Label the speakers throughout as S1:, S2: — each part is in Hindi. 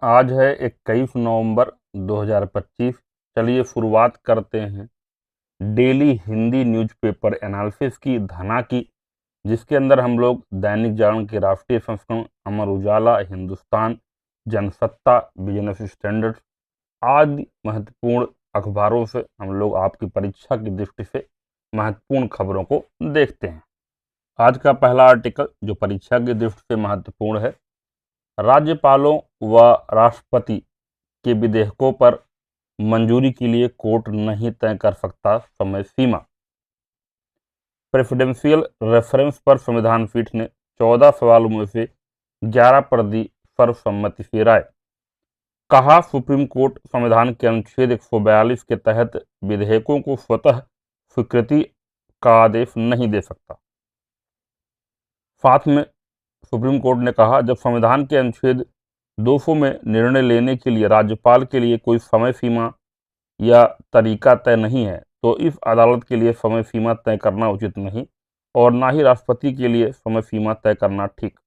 S1: आज है 21 नवंबर 2025। चलिए शुरुआत करते हैं डेली हिंदी न्यूज़पेपर एनालिसिस की, धना की, जिसके अंदर हम लोग दैनिक जागरण के राष्ट्रीय संस्करण, अमर उजाला, हिंदुस्तान, जनसत्ता, बिजनेस स्टैंडर्ड आदि महत्वपूर्ण अखबारों से हम लोग आपकी परीक्षा की दृष्टि से महत्वपूर्ण खबरों को देखते हैं। आज का पहला आर्टिकल जो परीक्षा की दृष्टि से महत्वपूर्ण है, राज्यपालों व राष्ट्रपति के विधेयकों पर मंजूरी के लिए कोर्ट नहीं तय कर सकता समय सीमा। प्रेसिडेंशियल रेफरेंस पर संविधान पीठ ने 14 सवालों में से 11 पर दी सर्वसम्मति से राय। कहा, सुप्रीम कोर्ट संविधान के अनुच्छेद 142 के तहत विधेयकों को स्वतः स्वीकृति का आदेश नहीं दे सकता। साथ में सुप्रीम कोर्ट ने कहा, जब संविधान के अनुच्छेद 200 में निर्णय लेने के लिए राज्यपाल के लिए कोई समय सीमा या तरीका तय नहीं है, तो इस अदालत के लिए समय सीमा तय करना उचित नहीं और ना ही राष्ट्रपति के लिए समय सीमा तय करना ठीक।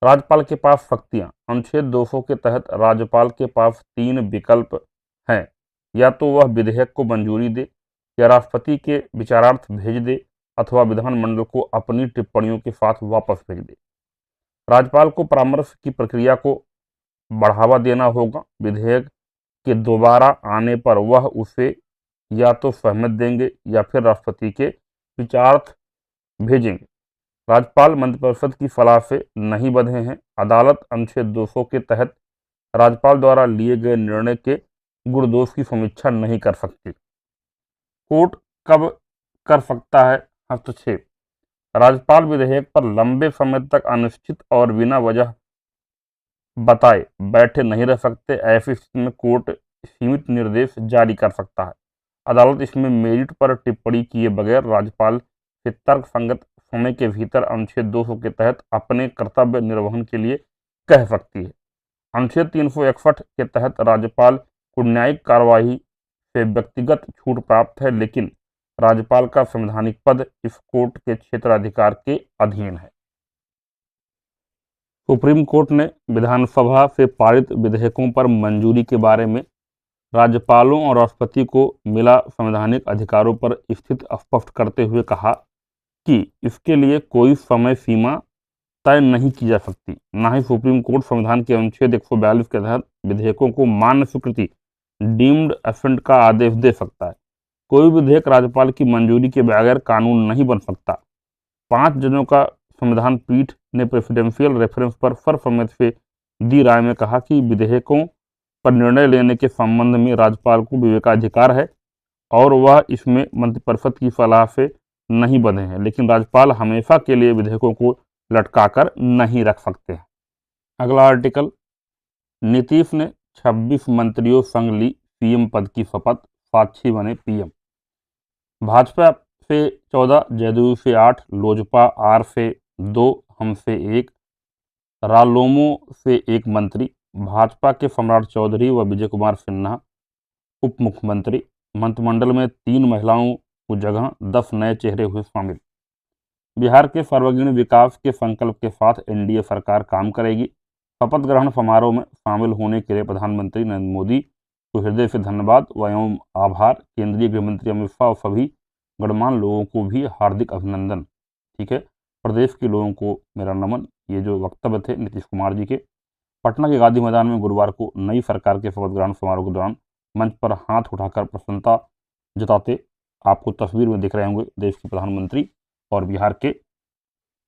S1: राज्यपाल के पास शक्तियां। अनुच्छेद 200 के तहत राज्यपाल के पास 3 विकल्प हैं, या तो वह विधेयक को मंजूरी दे, या राष्ट्रपति के विचारार्थ भेज दे, अथवा विधानमंडल को अपनी टिप्पणियों के साथ वापस भेज दे। राज्यपाल को परामर्श की प्रक्रिया को बढ़ावा देना होगा। विधेयक के दोबारा आने पर वह उसे या तो सहमत देंगे या फिर राष्ट्रपति के विचारार्थ भेजेंगे। राज्यपाल मंत्रिपरिषद की सलाह से नहीं बंधे हैं। अदालत अनुच्छेद 200 के तहत राज्यपाल द्वारा लिए गए निर्णय के गुण दोष की समीक्षा नहीं कर सकती। कोर्ट कब कर सकता है हस्तक्षेप? राज्यपाल विधेयक पर लंबे समय तक अनिश्चित और बिना वजह बताए बैठे नहीं रह सकते। ऐसी स्थिति में कोर्ट सीमित निर्देश जारी कर सकता है। अदालत इसमें मेरिट पर टिप्पणी किए बगैर राज्यपाल से तर्क संगत समय के भीतर अनुच्छेद 200 के तहत अपने कर्तव्य निर्वहन के लिए कह सकती है। अनुच्छेद 361 के तहत राज्यपाल को न्यायिक कार्यवाही से व्यक्तिगत छूट प्राप्त है, लेकिन राज्यपाल का संवैधानिक पद इस कोर्ट के क्षेत्राधिकार के अधीन है। सुप्रीम कोर्ट ने विधानसभा से पारित विधेयकों पर मंजूरी के बारे में राज्यपालों और राष्ट्रपति को मिला संवैधानिक अधिकारों पर स्थिति स्पष्ट करते हुए कहा कि इसके लिए कोई समय सीमा तय नहीं की जा सकती। न ही सुप्रीम कोर्ट संविधान के अनुच्छेद 142 के तहत विधेयकों को मान्य स्वीकृति डीम्ड असेंट का आदेश दे सकता है। कोई विधेयक राज्यपाल की मंजूरी के बगैर कानून नहीं बन सकता। 5 जजों का संविधान पीठ ने प्रेसिडेंशियल रेफरेंस पर सर्वसम्मति से दी राय में कहा कि विधेयकों पर निर्णय लेने के संबंध में राज्यपाल को विवेकाधिकार है और वह इसमें मंत्रिपरिषद की सलाह से नहीं बंधे हैं, लेकिन राज्यपाल हमेशा के लिए विधेयकों को लटकाकर नहीं रख सकते हैं। अगला आर्टिकल, नीतीश ने 26 मंत्रियों संग ली पीएम पद की शपथ, साक्षी बने पीएम। भाजपा से 14, जदयू से 8, लोजपा आर से 2, हम से 1, रालोमो से 1 मंत्री, भाजपा के सम्राट चौधरी व विजय कुमार सिन्हा उप मुख्यमंत्री। मंत्रिमंडल में 3 महिलाओं को जगह, 10 नए चेहरे हुए शामिल। बिहार के सर्वांगीण विकास के संकल्प के साथ एनडीए सरकार काम करेगी। शपथ ग्रहण समारोह में शामिल होने के लिए प्रधानमंत्री नरेंद्र मोदी को हृदय से धन्यवाद एवं आभार। केंद्रीय गृह मंत्री अमित शाह और सभी गणमान्य लोगों को भी हार्दिक अभिनंदन। ठीक है, प्रदेश के लोगों को मेरा नमन। ये जो वक्तव्य थे नीतीश कुमार जी के। पटना के गांधी मैदान में गुरुवार को नई सरकार के शपथ ग्रहण समारोह के दौरान मंच पर हाथ उठाकर प्रसन्नता जताते आपको तस्वीर में दिख रहे होंगे देश के प्रधानमंत्री और बिहार के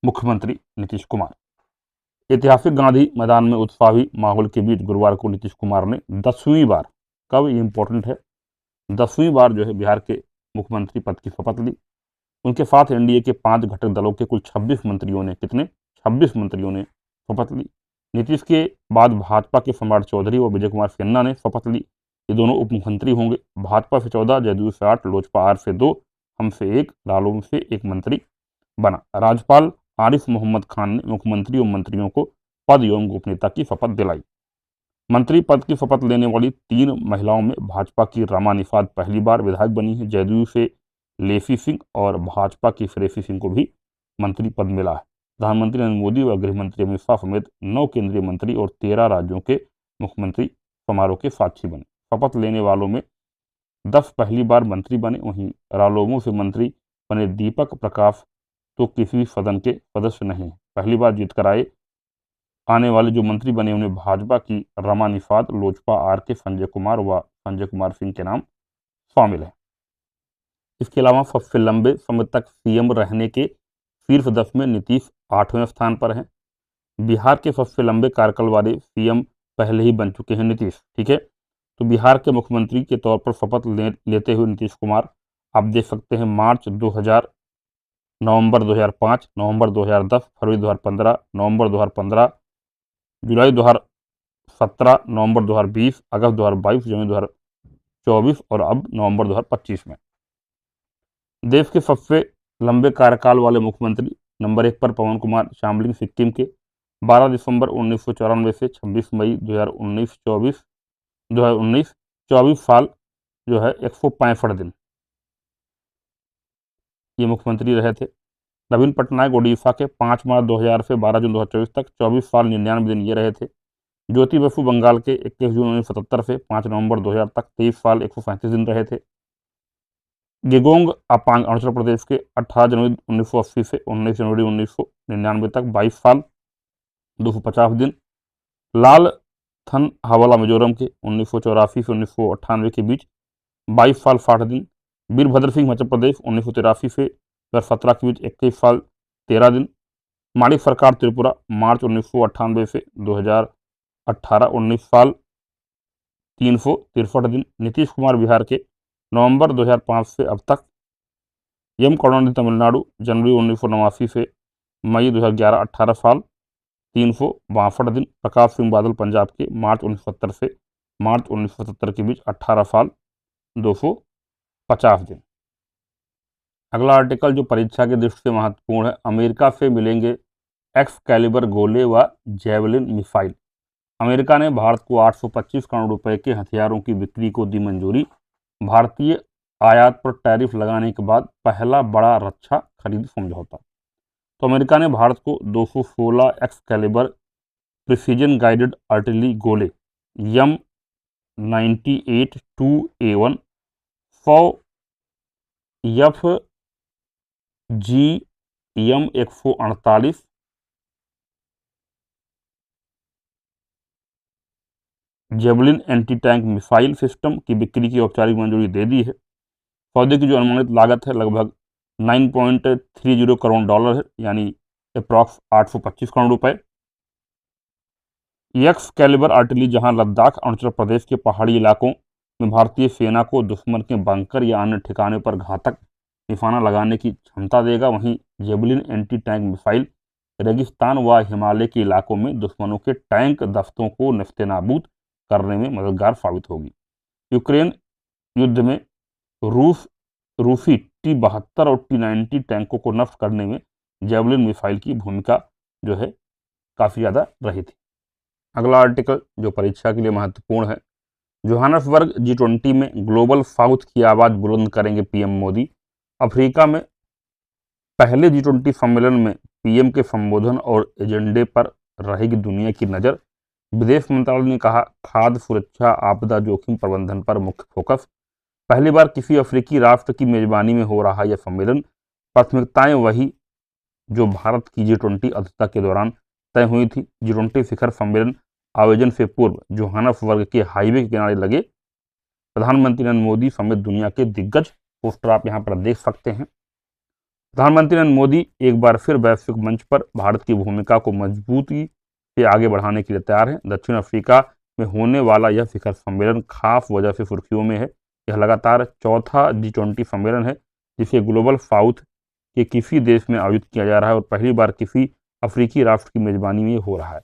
S1: मुख्यमंत्री नीतीश कुमार। ऐतिहासिक गांधी मैदान में उत्साही माहौल के बीच गुरुवार को नीतीश कुमार ने 10वीं बार, कब ये इंपॉर्टेंट है, 10वीं बार जो है बिहार के मुख्यमंत्री पद की शपथ ली। उनके साथ एनडीए के 5 घटक दलों के कुल 26 मंत्रियों ने 26 मंत्रियों ने शपथ ली। नीतीश के बाद भाजपा के सम्राट चौधरी और विजय कुमार सिन्हा ने शपथ ली। ये दोनों उप मुख्यमंत्री होंगे। भाजपा से 14, जदयू से 8, लोजपा आर से 2, हम से 1, रालोम से 1 मंत्री बना। राज्यपाल आरिफ मोहम्मद खान ने मुख्यमंत्री और मंत्रियों को पद एवं गोपनीयता की शपथ दिलाई। मंत्री पद की शपथ लेने वाली 3 महिलाओं में भाजपा की रमा निषाद पहली बार विधायक बनी है। जदयू से लेसी सिंह और भाजपा की श्रेयसी सिंह को भी मंत्री पद मिला है। प्रधानमंत्री नरेंद्र मोदी व गृह मंत्री अमित शाह समेत 9 केंद्रीय मंत्री और 13 राज्यों के मुख्यमंत्री समारोह के साक्षी बने। शपथ लेने वालों में 10 पहली बार मंत्री बने। वहीं रालोमो से मंत्री बने दीपक प्रकाश तो किसी सदन के सदस्य नहीं हैं। पहली बार जीत कर आने वाले जो मंत्री बने उन्हें भाजपा की रमा निषाद, लोजपा आर के संजय कुमार व संजय कुमार सिंह के नाम शामिल है। इसके अलावा सबसे लंबे समय तक सीएम रहने के शीर्ष 10 में नीतीश 8वें स्थान पर हैं। बिहार के सबसे लंबे कार्यकाल वाले सीएम पहले ही बन चुके हैं नीतीश। ठीक है, तो बिहार के मुख्यमंत्री के तौर पर शपथ लेते हुए नीतीश कुमार आप देख सकते हैं मार्च 2000, नवंबर 2005, नवंबर 2010, फरवरी 2015, नवंबर 2015, जुलाई 2017, नवंबर 2020, अगस्त 2022, जनवरी 2024 और अब नवंबर 2025 में। देश के सबसे लंबे कार्यकाल वाले मुख्यमंत्री नंबर 1 पर पवन कुमार चामलिंग सिक्किम के 12 दिसंबर 1994 से 26 मई 2019 24 साल जो है 165 दिन ये मुख्यमंत्री रहे थे। नवीन पटनायक उड़ीसा के 5 मार्च 2000 से 12 जून 2024 तक 24 साल 99 दिन ये रहे थे। ज्योति बसु बंगाल के 21 जून 1977 से 5 नवंबर 2000 तक 23 साल 137 दिन रहे थे। गेगोंग अपांग अरुणाचल प्रदेश के 18 जनवरी 1980 से 19 जनवरी 1999 तक 22 साल 250 दिन। लाल थन हवाला मिजोरम के 1984 से 1998 के बीच 22 साल 60 दिन। वीरभद्र सिंह हिमाचल प्रदेश 1983 से 2017 के बीच 21 साल 13 दिन। माणिक सरकार त्रिपुरा मार्च 1998 से 2018 19 साल 363 दिन। नीतीश कुमार बिहार के नवंबर 2005 से अब तक। एम करुणानिधि तमिलनाडु जनवरी 1989 से मई 2011 18 साल 362 दिन। प्रकाश सिंह बादल पंजाब के मार्च 1970 से मार्च 1977 के बीच 18 साल 250 दिन। अगला आर्टिकल जो परीक्षा की दृष्टि से महत्वपूर्ण है, अमेरिका से मिलेंगे एक्सकैलिबर गोले व जेवलिन मिसाइल। अमेरिका ने भारत को 825 करोड़ रुपए के हथियारों की बिक्री को दी मंजूरी। भारतीय आयात पर टैरिफ लगाने के बाद पहला बड़ा रक्षा खरीद समझौता। तो अमेरिका ने भारत को 216 एक्सकैलिबर प्रिसीजन गाइडेड आर्टिलरी गोले M98 2A1 100 FGM 148 javelin anti tank missile system की बिक्री की औपचारिक मंजूरी दे दी है। सौदे की जो अनुमानित लागत है लगभग 9.30 करोड़ डॉलर है, यानी अप्रॉक्स 825 करोड़ रुपए। एक्सकैलिबर आर्टिलरी जहां लद्दाख अरुणाचल प्रदेश के पहाड़ी इलाकों में भारतीय सेना को दुश्मन के बंकर या अन्य ठिकाने पर घातक निशाना लगाने की क्षमता देगा, वहीं जेवलिन एंटी टैंक मिसाइल रेगिस्तान व हिमालय के इलाकों में दुश्मनों के टैंक दस्तों को नेस्तनाबूद करने में मददगार साबित होगी। यूक्रेन युद्ध में रूसी T-72 और T-90 टैंकों को नष्ट करने में जेवलिन मिसाइल की भूमिका जो है काफ़ी ज़्यादा रही थी। अगला आर्टिकल जो परीक्षा के लिए महत्वपूर्ण है, जोहान्सबर्ग G20 में ग्लोबल साउथ की आवाज़ बुलंद करेंगे पीएम मोदी। अफ्रीका में पहले G20 सम्मेलन में पीएम के संबोधन और एजेंडे पर रहेगी दुनिया की नज़र। विदेश मंत्रालय ने कहा, खाद्य सुरक्षा आपदा जोखिम प्रबंधन पर मुख्य फोकस। पहली बार किसी अफ्रीकी राष्ट्र की मेजबानी में हो रहा यह सम्मेलन। प्राथमिकताएं वही जो भारत की G20 अध्यक्षता के दौरान तय हुई थी। G20 शिखर सम्मेलन आयोजन से पूर्व जोहान्सबर्ग के हाईवे के किनारे लगे प्रधानमंत्री नरेंद्र मोदी समेत दुनिया के दिग्गज पोस्टर आप यहाँ पर देख सकते हैं। प्रधानमंत्री नरेंद्र मोदी एक बार फिर वैश्विक मंच पर भारत की भूमिका को मजबूती से आगे बढ़ाने के लिए तैयार हैं। दक्षिण अफ्रीका में होने वाला यह शिखर सम्मेलन खास वजह से सुर्खियों में है। यह लगातार चौथा G20 सम्मेलन है जिसे ग्लोबल साउथ के किसी देश में आयोजित किया जा रहा है और पहली बार किसी अफ्रीकी राष्ट्र की मेजबानी में हो रहा है।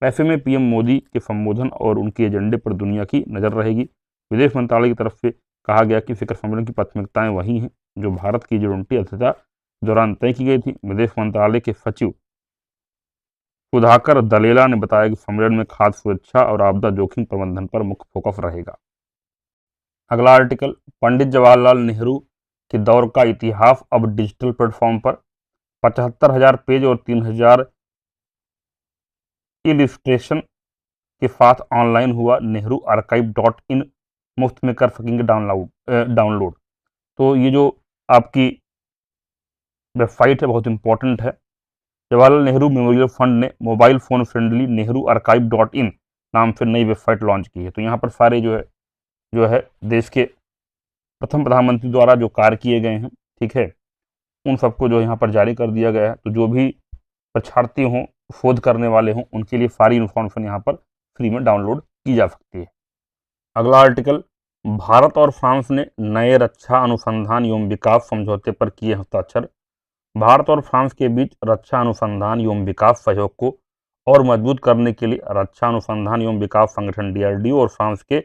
S1: ऐसे में पीएम मोदी के संबोधन और उनके एजेंडे पर दुनिया की नज़र रहेगी। विदेश मंत्रालय की तरफ से कहा गया कि शिखर सम्मेलन की प्राथमिकताएं वही हैं जो भारत की G20 अध्यक्षता दौरान तय की गई थी। विदेश मंत्रालय के सचिव सुधाकर दलेला ने बताया कि सम्मेलन में खाद्य सुरक्षा और आपदा जोखिम प्रबंधन पर मुख्य फोकस रहेगा। अगला आर्टिकल, पंडित जवाहरलाल नेहरू के दौर का इतिहास अब डिजिटल प्लेटफॉर्म पर। 75,000 पेज और 3,000 इलिस्ट्रेशन के साथ ऑनलाइन हुआ nehruarchive.in मुफ्त में कर सकेंगे डाउनलोड। तो ये जो आपकी वेबसाइट है बहुत इंपॉर्टेंट है। जवाहरलाल नेहरू मेमोरियल फंड ने मोबाइल फ़ोन फ्रेंडली nehruarchive.in नाम से नई वेबसाइट लॉन्च की है। तो यहाँ पर सारे जो है देश के प्रथम प्रधानमंत्री द्वारा जो कार्य किए गए हैं, ठीक है, उन सबको जो यहाँ पर जारी कर दिया गया है। तो जो भी परीक्षार्थी हों, शोध करने वाले हों, उनके लिए सारी इन्फॉर्मेशन यहाँ पर फ्री में डाउनलोड की जा सकती है। अगला आर्टिकल, भारत और फ्रांस ने नए रक्षा अनुसंधान एवं विकास समझौते पर किए हस्ताक्षर। भारत और फ्रांस के बीच रक्षा अनुसंधान एवं विकास सहयोग को और मजबूत करने के लिए रक्षा अनुसंधान एवं विकास संगठन DRDO और फ्रांस के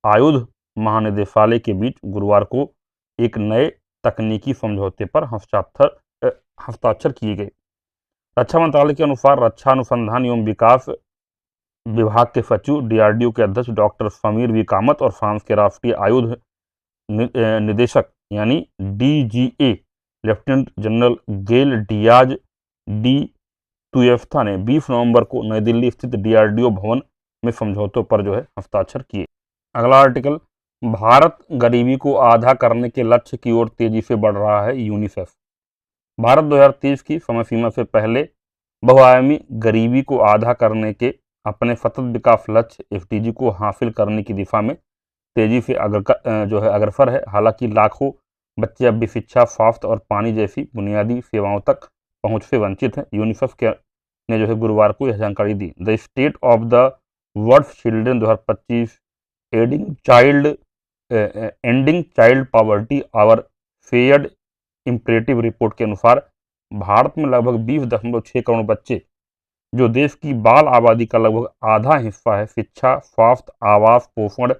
S1: आयुध महानिदेशालय के बीच गुरुवार को एक नए तकनीकी समझौते पर हस्ताक्षर किए गए। रक्षा मंत्रालय के अनुसार रक्षा अनुसंधान एवं विकास विभाग के सचिव, DRDO के अध्यक्ष डॉक्टर समीर वी कामत और फ्रांस के राष्ट्रीय आयुध निदेशक यानी DGA लेफ्टिनेंट जनरल गेल डियाज डी तुएफ्ता ने 20 नवंबर को नई दिल्ली स्थित DRDO भवन में समझौतों पर जो है हस्ताक्षर किए। अगला आर्टिकल, भारत गरीबी को आधा करने के लक्ष्य की ओर तेजी से बढ़ रहा है। यूनिसेफ, भारत 2030 की समय सीमा से पहले बहुआयामी गरीबी को आधा करने के अपने सतत विकास लक्ष्य SDG को हासिल करने की दिशा में तेजी से अग्रसर है। हालांकि लाखों बच्चे अब भी शिक्षा, स्वास्थ्य और पानी जैसी बुनियादी सेवाओं तक पहुंच से वंचित हैं। यूनिसेफ ने जो है गुरुवार को यह जानकारी दी। The state of the world children 2025 ending child poverty our shared imperative report के अनुसार भारत में लगभग 20.6 करोड़ बच्चे, जो देश की बाल आबादी का लगभग आधा हिस्सा है, शिक्षा, स्वास्थ्य, आवास, पोषण,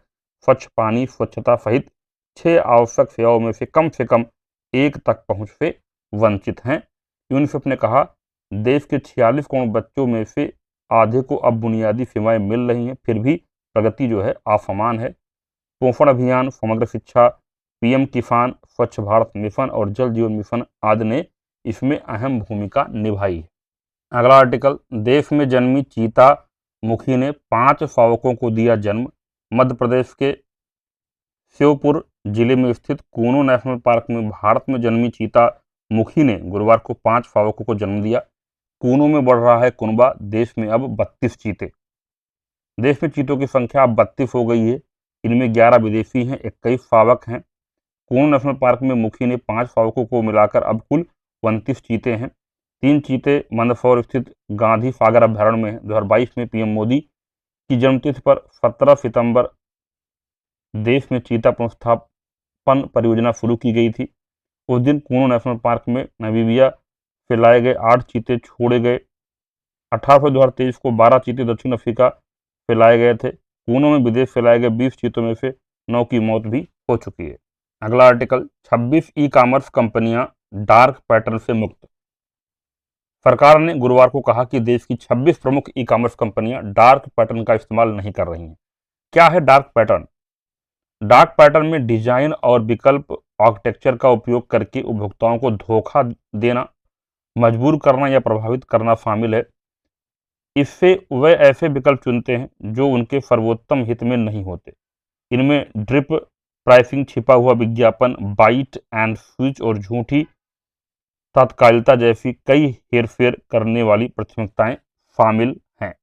S1: स्वच्छ पानी, स्वच्छता सहित 6 आवश्यक सेवाओं में से कम एक तक पहुंच से वंचित हैं। यूनिसेफ ने कहा, देश के 46 करोड़ बच्चों में से आधे को अब बुनियादी सेवाएं मिल रही हैं, फिर भी प्रगति जो है असमान है। पोषण अभियान, समग्र शिक्षा, PM किसान, स्वच्छ भारत मिशन और जल जीवन मिशन आदि ने इसमें अहम भूमिका निभाई है। अगला आर्टिकल, देश में जन्मी चीता मुखी ने 5 शावकों को दिया जन्म। मध्य प्रदेश के श्योपुर जिले में स्थित कूनो नेशनल पार्क में भारत में जन्मी चीता मुखी ने गुरुवार को 5 शावकों को जन्म दिया। कूनो में बढ़ रहा है कुनबा, देश में अब 32 चीते। देश में चीतों की संख्या अब 32 हो गई है। इनमें 11 विदेशी हैं, 21 शावक हैं। कूनो नेशनल पार्क में मुखी ने 5 शावकों को मिलाकर अब कुल 29 चीते हैं। 3 चीते मंदसौर स्थित गांधी सागर अभ्यारण्य में हैं। 2022 में PM मोदी की जन्मतिथि पर 17 सितंबर देश में चीता पुनर्स्थापन परियोजना शुरू की गई थी। उस दिन कूनो नेशनल पार्क में नामीबिया से लाए गए 8 चीते छोड़े गए। 18 फरवरी 2023 को 12 चीते दक्षिण अफ्रीका से लाए गए थे। कूनो में विदेश से लाए गए 20 चीतों में से 9 की मौत भी हो चुकी है। अगला आर्टिकल, 26 ई-कॉमर्स कंपनियां डार्क पैटर्न से मुक्त। सरकार ने गुरुवार को कहा कि देश की 26 प्रमुख ई-कॉमर्स कंपनियां डार्क पैटर्न का इस्तेमाल नहीं कर रही हैं। क्या है डार्क पैटर्न? डार्क पैटर्न में डिजाइन और विकल्प आर्किटेक्चर का उपयोग करके उपभोक्ताओं को धोखा देना, मजबूर करना या प्रभावित करना शामिल है। इससे वे ऐसे विकल्प चुनते हैं जो उनके सर्वोत्तम हित में नहीं होते। इनमें ड्रिप प्राइसिंग, छिपा हुआ विज्ञापन, बाइट एंड स्विच और झूठी तात्कालिकता जैसी कई हेरफेर करने वाली प्राथमिकताएं शामिल हैं।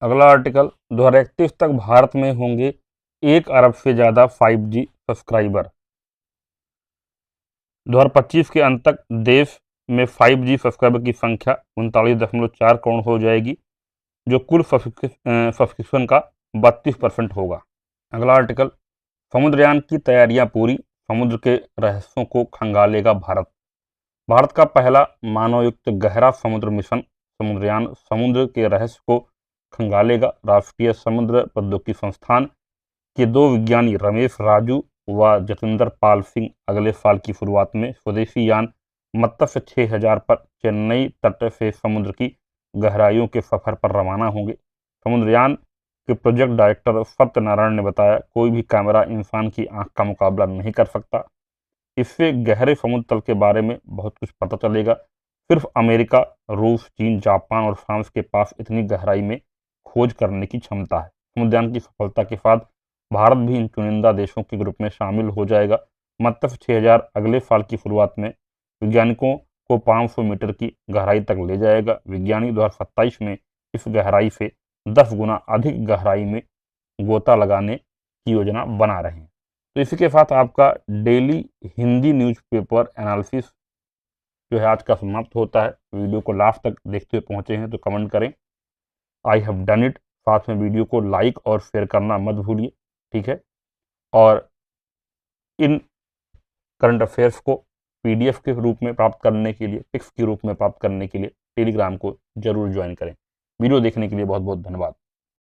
S1: अगला आर्टिकल, 2031 तक भारत में होंगे 1 अरब से ज़्यादा 5G सब्सक्राइबर। 2025 के अंत तक देश में 5G सब्सक्राइबर की संख्या 39.4 करोड़ हो जाएगी, जो कुल सब्सक्रिप्शन का 32% होगा। अगला आर्टिकल, समुद्रयान की तैयारियां पूरी, समुद्र के रहस्यों को खंगालेगा भारत। भारत का पहला मानवयुक्त गहरा समुद्र मिशन समुद्रयान समुद्र के रहस्य को खंगालेगा। राष्ट्रीय समुद्र प्रौद्योगिकी संस्थान के 2 विज्ञानी रमेश राजू व जतिंदर पाल सिंह अगले साल की शुरुआत में स्वदेशी यान मत्स्य 6000 पर चेन्नई तट से समुद्र की गहराइयों के सफर पर रवाना होंगे। समुद्रयान के प्रोजेक्ट डायरेक्टर सत्यनारायण ने बताया, कोई भी कैमरा इंसान की आंख का मुकाबला नहीं कर सकता। इससे गहरे समुद्र तल के बारे में बहुत कुछ पता चलेगा। सिर्फ अमेरिका, रूस, चीन, जापान और फ्रांस के पास इतनी गहराई में खोज करने की क्षमता है। समुद्रयान की सफलता के साथ भारत भी इन चुनिंदा देशों के ग्रुप में शामिल हो जाएगा। मत्स्य 6000 अगले साल की शुरुआत में वैज्ञानिकों को 500 मीटर की गहराई तक ले जाएगा। वैज्ञानिक 2027 में इस गहराई से 10 गुना अधिक गहराई में गोता लगाने की योजना बना रहे हैं। तो इसी के साथ आपका डेली हिंदी न्यूज़पेपर एनालिसिस जो है आज का समाप्त होता है। वीडियो को लास्ट तक देखते हुए पहुंचे हैं तो कमेंट करें आई हैव डन इट, साथ में वीडियो को लाइक और शेयर करना मत भूलिए, ठीक है। और इन करंट अफेयर्स को पीडीएफ के रूप में प्राप्त करने के लिए, पिक्स के रूप में प्राप्त करने के लिए टेलीग्राम को जरूर ज्वाइन करें। वीडियो देखने के लिए बहुत बहुत धन्यवाद।